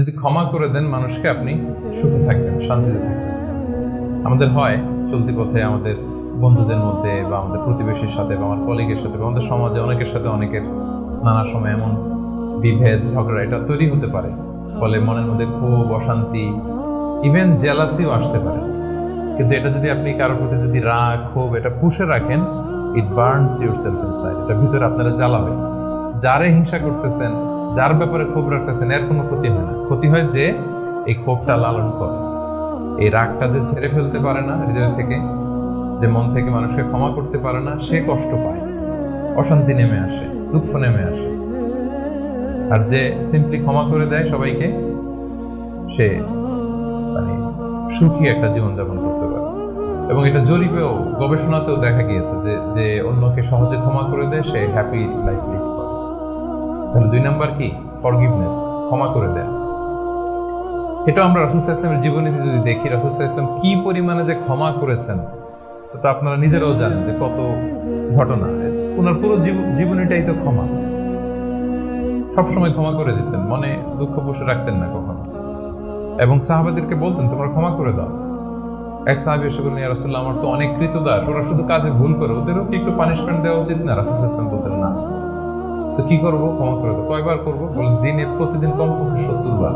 যদি ক্ষমা করে দেন মানুষকে, আপনি সুখে থাকবেন, শান্তিতে থাকবেন। আমাদের হয় চলতি পথে আমাদের বন্ধুদের মধ্যে বা আমাদের প্রতিবেশীর সাথে বা আমার কলিগের সাথে বা আমাদের সমাজে অনেকের সাথে অনেকের নানা সময় এমন বিভেদ ঝগড়া এটা তৈরি হতে পারে, ফলে মনের মধ্যে ক্ষোভ, অশান্তি, ইভেন জেলাসিও আসতে পারে। কিন্তু এটা যদি আপনি কারোর প্রতি যদি রাগ, ক্ষোভ এটা পুষে রাখেন, ইট বার্নস ইউর সেলফ ইনসাইড, এটা ভিতরে আপনারা জ্বালাবে। যারে হিংসা করতেছেন, যার ব্যাপারে ক্ষোভ রাখতেছেন, এর কোনো ক্ষতি হয় না। ক্ষতি হয় যে এই ক্ষোভটা লালন করে, এই রাগটা যে ছেড়ে ফেলতে পারে না হৃদয় থেকে, যে মন থেকে মানুষকে ক্ষমা করতে পারে না, সে কষ্ট পায়, অশান্তি নেমে আসে, দুঃখ নেমে আসে। আর যে সিম্পলি ক্ষমা করে দেয় সবাইকে, সে মানে সুখী একটা জীবনযাপন করতে পারে। এবং এটা জরিপেও, গবেষণাতেও দেখা গিয়েছে যে যে অন্যকে সহজে ক্ষমা করে দেয় সে হ্যাপি লাইফ লিড করে। তাহলে 2 নাম্বার কি? ফরগিভনেস, ক্ষমা করে দেয়। এটা আমরা রাসূল সাল্লাল্লাহু আলাইহি ওয়াসাল্লামের জীবনীতে যদি দেখি, রাসূল সাল্লাল্লাহু আলাইহি ওয়াসাল্লাম কি পরিমাণে যে ক্ষমা করেছেন, তো আপনারা নিজেরাও জানেন যে কত ঘটনা। ওনার পুরো জীবনীটাই তো ক্ষমা, সবসময় ক্ষমা করে দিতেন, মনে দুঃখ পুষে রাখতেন না কখনো। এবং সাহাবাদেরকে বলতেন তোমরা ক্ষমা করে দাও। এক সাহাবী এসে বললেন, ইয়া রাসূলুল্লাহ, আমার তো অনেক কৃতদাস, ওরা শুধু কাজে ভুল করে, ওদেরও কি একটু পানিশমেন্ট দেওয়া উচিত না? রাসূল সাল্লাল্লাহু আলাইহি ওয়াসাল্লাম বলতেন না। তো কি করবো? ক্ষমা করে দাও। কয়বার করবো? বলে দিনে প্রতিদিন কমপক্ষে 70 বার।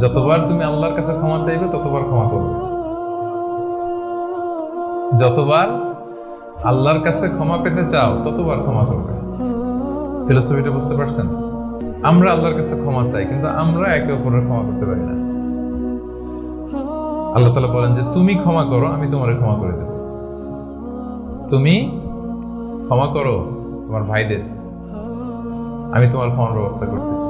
যতবার তুমি আল্লাহর কাছে ক্ষমা চাইবে ততবার ক্ষমা করবে। যতবার আল্লাহর কাছে ক্ষমা পেতে চাও ততবার ক্ষমা করবে। ফিলোসফিটা বুঝতে পারছেন? আমরা আল্লাহর কাছে ক্ষমা চাই, কিন্তু আমরা একে অপরের ক্ষমা করতে পারি না। আল্লাহ তাআলা বলেন যে তুমি ক্ষমা করো, আমি তোমারে ক্ষমা করে দেব। তুমি ক্ষমা করো তোমার ভাইদের, আমি তোমার ক্ষমার ব্যবস্থা করতেছি।